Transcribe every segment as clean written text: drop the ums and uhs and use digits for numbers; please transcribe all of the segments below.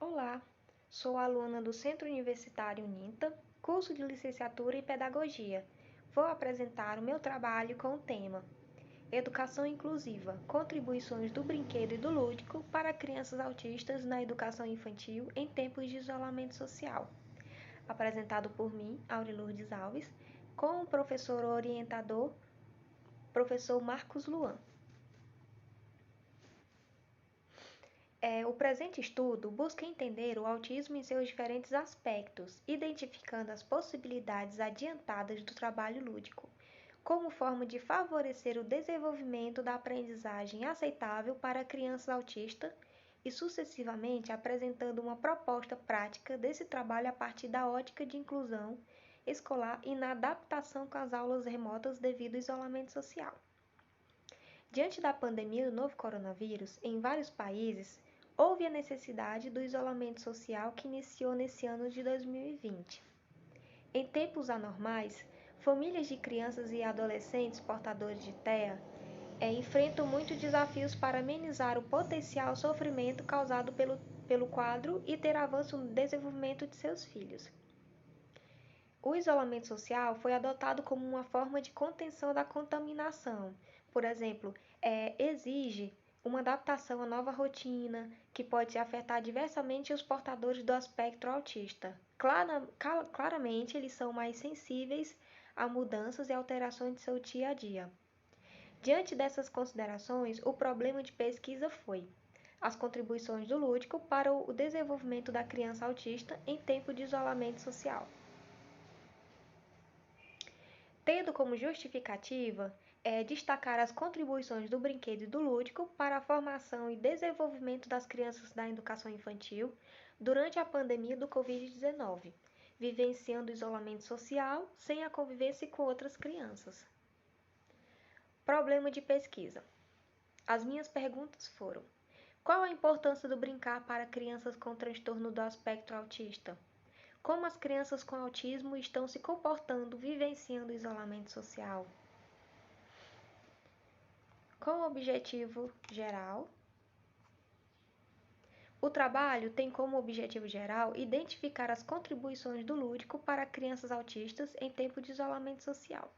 Olá, sou aluna do Centro Universitário Uninta, curso de Licenciatura em Pedagogia. Vou apresentar o meu trabalho com o tema Educação Inclusiva, contribuições do brinquedo e do lúdico para crianças autistas na educação infantil em tempos de isolamento social. Apresentado por mim, Auri Lourdes Alves, com o professor orientador, professor Marcos Luan. O presente estudo busca entender o autismo em seus diferentes aspectos, identificando as possibilidades adiantadas do trabalho lúdico, como forma de favorecer o desenvolvimento da aprendizagem aceitável para crianças autistas e, sucessivamente, apresentando uma proposta prática desse trabalho a partir da ótica de inclusão escolar e na adaptação com as aulas remotas devido ao isolamento social. Diante da pandemia do novo coronavírus, em vários países, houve a necessidade do isolamento social que iniciou nesse ano de 2020. Em tempos anormais, famílias de crianças e adolescentes portadores de TEA enfrentam muitos desafios para amenizar o potencial sofrimento causado pelo quadro e ter avanço no desenvolvimento de seus filhos. O isolamento social foi adotado como uma forma de contenção da contaminação. Por exemplo, exige uma adaptação à nova rotina, que pode afetar diversamente os portadores do espectro autista. Claramente, eles são mais sensíveis a mudanças e alterações de seu dia a dia. Diante dessas considerações, o problema de pesquisa foi as contribuições do lúdico para o desenvolvimento da criança autista em tempo de isolamento social. Tendo como justificativa destacar as contribuições do brinquedo e do lúdico para a formação e desenvolvimento das crianças da educação infantil durante a pandemia do Covid-19, vivenciando o isolamento social sem a convivência com outras crianças. Problema de pesquisa. As minhas perguntas foram: qual a importância do brincar para crianças com transtorno do espectro autista? Como as crianças com autismo estão se comportando vivenciando o isolamento social? Com o objetivo geral, o trabalho tem como objetivo geral identificar as contribuições do lúdico para crianças autistas em tempo de isolamento social.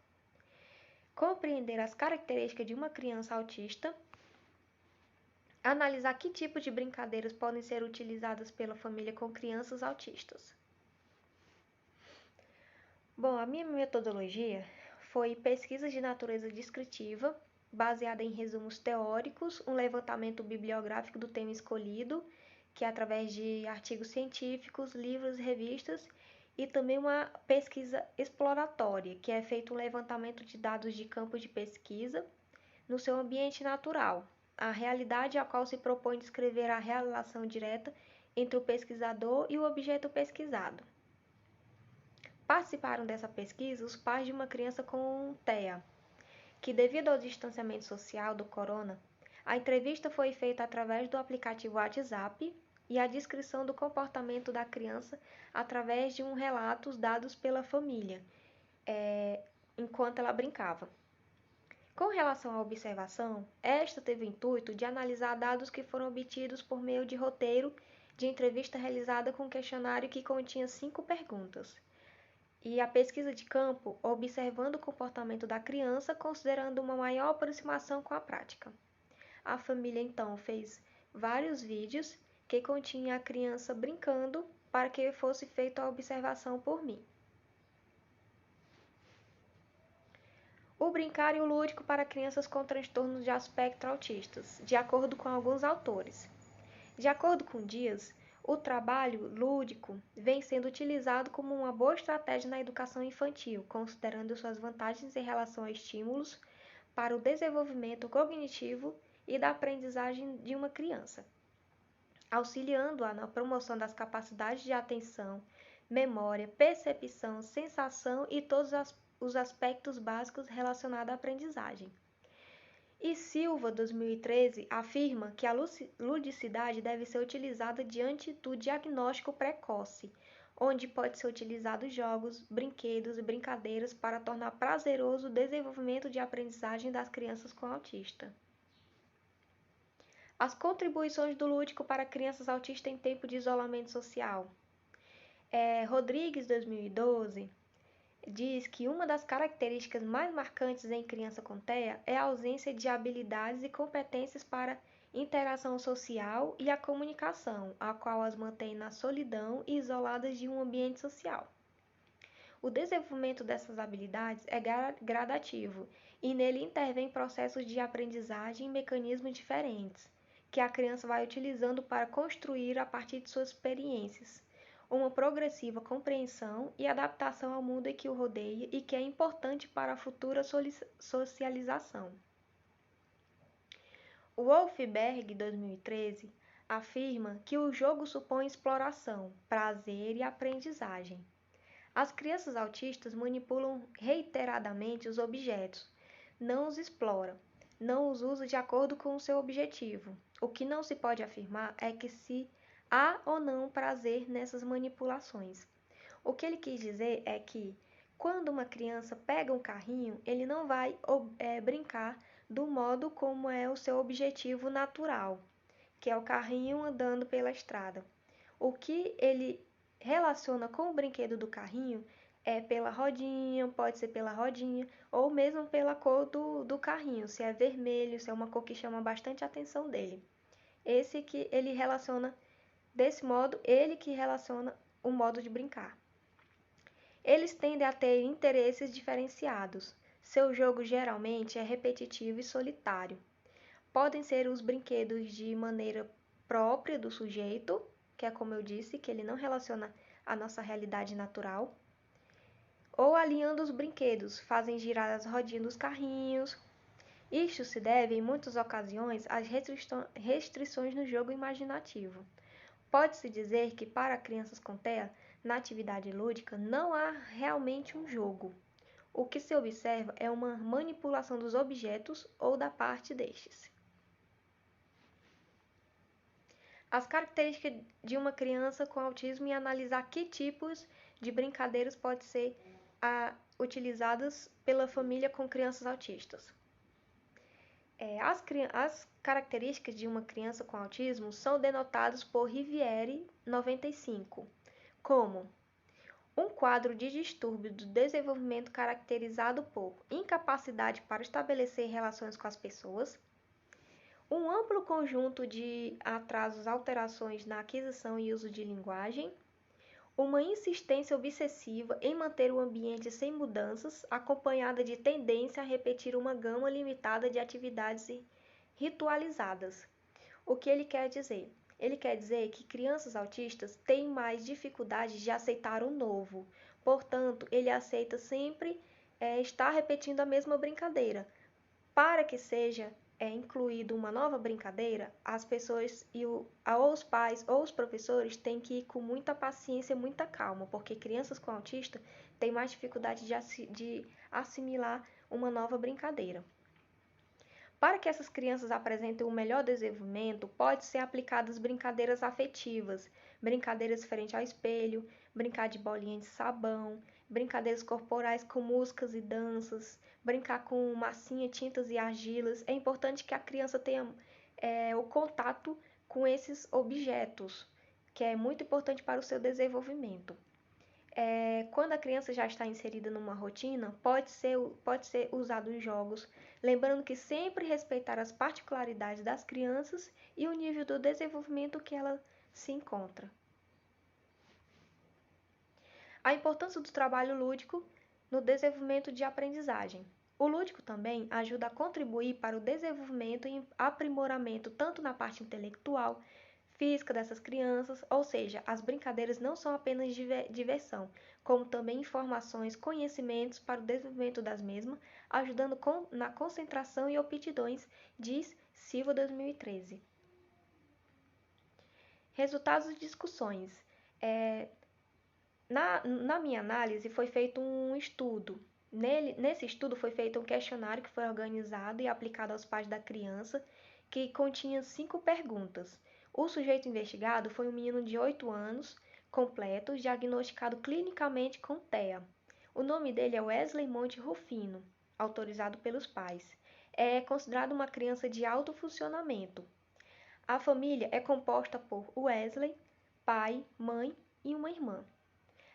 Compreender as características de uma criança autista, analisar que tipos de brincadeiras podem ser utilizadas pela família com crianças autistas. Bom, a minha metodologia foi pesquisa de natureza descritiva, baseada em resumos teóricos, um levantamento bibliográfico do tema escolhido, que é através de artigos científicos, livros e revistas, e também uma pesquisa exploratória, que é feito um levantamento de dados de campos de pesquisa no seu ambiente natural, a realidade a qual se propõe descrever a relação direta entre o pesquisador e o objeto pesquisado. Participaram dessa pesquisa os pais de uma criança com TEA, que devido ao distanciamento social do corona, a entrevista foi feita através do aplicativo WhatsApp e a descrição do comportamento da criança através de relatos dados pela família, enquanto ela brincava. Com relação à observação, esta teve o intuito de analisar dados que foram obtidos por meio de roteiro de entrevista realizada com um questionário que continha 5 perguntas. E a pesquisa de campo, observando o comportamento da criança, considerando uma maior aproximação com a prática. A família, então, fez vários vídeos que continha a criança brincando para que fosse feita a observação por mim. O brincar e o lúdico para crianças com transtornos de espectro autistas, de acordo com alguns autores. De acordo com Dias, o trabalho lúdico vem sendo utilizado como uma boa estratégia na educação infantil, considerando suas vantagens em relação a estímulos para o desenvolvimento cognitivo e da aprendizagem de uma criança, auxiliando-a na promoção das capacidades de atenção, memória, percepção, sensação e todos os aspectos básicos relacionados à aprendizagem. E Silva, 2013, afirma que a ludicidade deve ser utilizada diante do diagnóstico precoce, onde pode ser utilizado jogos, brinquedos e brincadeiras para tornar prazeroso o desenvolvimento de aprendizagem das crianças com autismo. As contribuições do lúdico para crianças autistas em tempo de isolamento social. Rodrigues, 2012, diz que uma das características mais marcantes em criança com TEA é a ausência de habilidades e competências para interação social e a comunicação, a qual as mantém na solidão e isoladas de um ambiente social. O desenvolvimento dessas habilidades é gradativo e nele intervém processos de aprendizagem e mecanismos diferentes, que a criança vai utilizando para construir a partir de suas experiências uma progressiva compreensão e adaptação ao mundo em que o rodeia e que é importante para a futura socialização. Wolfberg, 2013, afirma que o jogo supõe exploração, prazer e aprendizagem. As crianças autistas manipulam reiteradamente os objetos, não os exploram, não os usa de acordo com o seu objetivo. O que não se pode afirmar é que se há ou não prazer nessas manipulações. O que ele quis dizer é que quando uma criança pega um carrinho, ele não vai brincar do modo como é o seu objetivo natural, que é o carrinho andando pela estrada. O que ele relaciona com o brinquedo do carrinho é pela rodinha, pode ser pela rodinha, ou mesmo pela cor do carrinho, se é vermelho, se é uma cor que chama bastante a atenção dele. Esse que ele relaciona desse modo, ele que relaciona o modo de brincar. Eles tendem a ter interesses diferenciados. Seu jogo geralmente é repetitivo e solitário. Podem ser os brinquedos de maneira própria do sujeito, que é como eu disse, que ele não relaciona a nossa realidade natural, ou alinhando os brinquedos, fazem girar as rodinhas dos carrinhos. Isto se deve, em muitas ocasiões, às restrições no jogo imaginativo. Pode-se dizer que para crianças com TEA, na atividade lúdica, não há realmente um jogo. O que se observa é uma manipulação dos objetos ou da parte destes. As características de uma criança com autismo e analisar que tipos de brincadeiras podem ser utilizadas pela família com crianças autistas. As características de uma criança com autismo são denotadas por Riviere, 95, como um quadro de distúrbio do desenvolvimento caracterizado por incapacidade para estabelecer relações com as pessoas, um amplo conjunto de atrasos, alterações na aquisição e uso de linguagem, uma insistência obsessiva em manter o ambiente sem mudanças, acompanhada de tendência a repetir uma gama limitada de atividades ritualizadas. O que ele quer dizer? Ele quer dizer que crianças autistas têm mais dificuldade de aceitar o novo, portanto, ele aceita sempre estar repetindo a mesma brincadeira. Para que seja incluído uma nova brincadeira, as pessoas ou os pais ou os professores têm que ir com muita paciência e muita calma, porque crianças com autista têm mais dificuldade de assimilar uma nova brincadeira. Para que essas crianças apresentem um melhor desenvolvimento, pode ser aplicadas brincadeiras afetivas, brincadeiras frente ao espelho, brincar de bolinha de sabão, brincadeiras corporais com músicas e danças, brincar com massinha, tintas e argilas. É importante que a criança tenha o contato com esses objetos, que é muito importante para o seu desenvolvimento. Quando a criança já está inserida numa rotina, pode ser usado os jogos, lembrando que sempre respeitar as particularidades das crianças e o nível do desenvolvimento que ela se encontra. A importância do trabalho lúdico no desenvolvimento de aprendizagem. O lúdico também ajuda a contribuir para o desenvolvimento e aprimoramento tanto na parte intelectual, física dessas crianças, ou seja, as brincadeiras não são apenas diversão, como também informações, conhecimentos para o desenvolvimento das mesmas, ajudando na concentração e aptidões, diz Silva 2013. Resultados de discussões. Na minha análise foi feito um estudo. Nesse estudo foi feito um questionário que foi organizado e aplicado aos pais da criança, que continha 5 perguntas. O sujeito investigado foi um menino de 8 anos, completo, diagnosticado clinicamente com TEA. O nome dele é Wesley Monte Rufino, autorizado pelos pais. É considerado uma criança de alto funcionamento. A família é composta por Wesley, pai, mãe e uma irmã.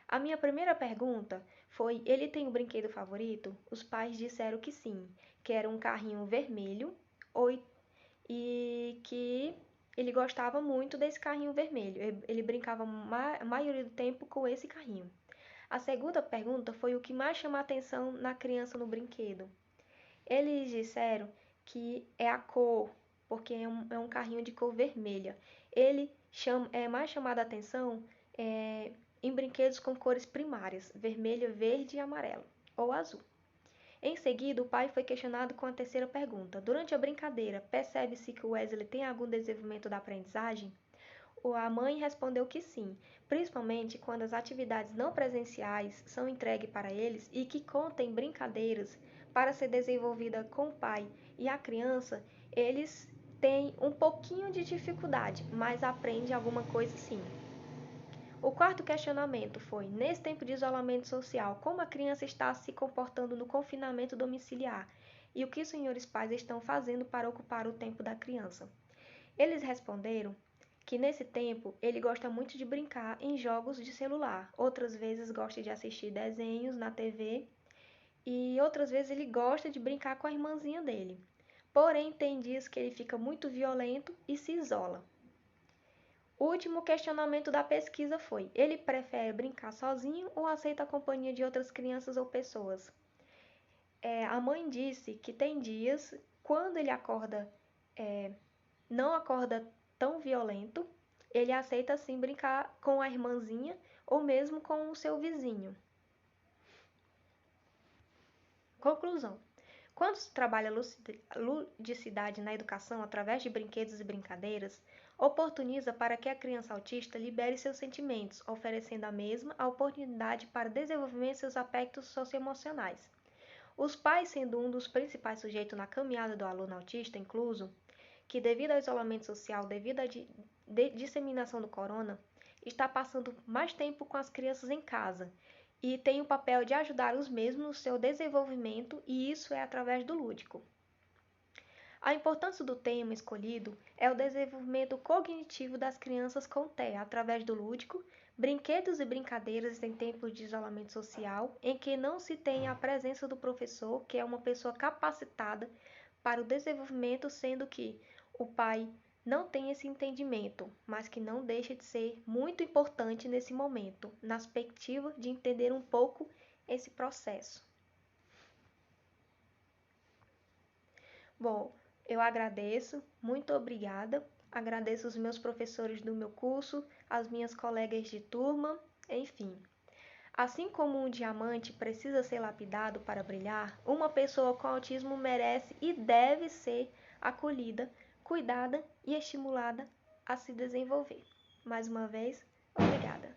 A minha primeira pergunta foi: ele tem um brinquedo favorito? Os pais disseram que sim, que era um carrinho vermelho e que ele gostava muito desse carrinho vermelho. Ele brincava a maioria do tempo com esse carrinho. A segunda pergunta foi o que mais chama a atenção na criança no brinquedo. Eles disseram que é a cor, porque é um carrinho de cor vermelha. Ele é mais chamado a atenção em brinquedos com cores primárias, vermelho, verde e amarelo, ou azul. Em seguida, o pai foi questionado com a terceira pergunta. Durante a brincadeira, percebe-se que o Wesley tem algum desenvolvimento da aprendizagem? A mãe respondeu que sim, principalmente quando as atividades não presenciais são entregues para eles e que contêm brincadeiras para ser desenvolvida com o pai e a criança, eles têm um pouquinho de dificuldade, mas aprendem alguma coisa sim. O quarto questionamento foi: nesse tempo de isolamento social, como a criança está se comportando no confinamento domiciliar e o que os senhores pais estão fazendo para ocupar o tempo da criança? Eles responderam que nesse tempo ele gosta muito de brincar em jogos de celular, outras vezes gosta de assistir desenhos na TV e outras vezes ele gosta de brincar com a irmãzinha dele. Porém, tem dias que ele fica muito violento e se isola. O último questionamento da pesquisa foi: ele prefere brincar sozinho ou aceita a companhia de outras crianças ou pessoas? A mãe disse que tem dias, quando ele acorda, não acorda tão violento, ele aceita sim brincar com a irmãzinha ou mesmo com o seu vizinho. Conclusão: quando se trabalha ludicidade na educação através de brinquedos e brincadeiras, oportuniza para que a criança autista libere seus sentimentos, oferecendo à mesma a oportunidade para desenvolver seus aspectos socioemocionais. Os pais, sendo um dos principais sujeitos na caminhada do aluno autista incluso, que devido ao isolamento social, devido à disseminação do corona, está passando mais tempo com as crianças em casa e tem o papel de ajudar os mesmos no seu desenvolvimento, e isso é através do lúdico. A importância do tema escolhido é o desenvolvimento cognitivo das crianças com TEA através do lúdico, brinquedos e brincadeiras em tempos de isolamento social, em que não se tem a presença do professor, que é uma pessoa capacitada para o desenvolvimento, sendo que o pai não tem esse entendimento, mas que não deixa de ser muito importante nesse momento, na perspectiva de entender um pouco esse processo. Bom, eu agradeço, muito obrigada. Agradeço os meus professores do meu curso, as minhas colegas de turma, enfim. Assim como um diamante precisa ser lapidado para brilhar, uma pessoa com autismo merece e deve ser acolhida, cuidada e estimulada a se desenvolver. Mais uma vez, obrigada.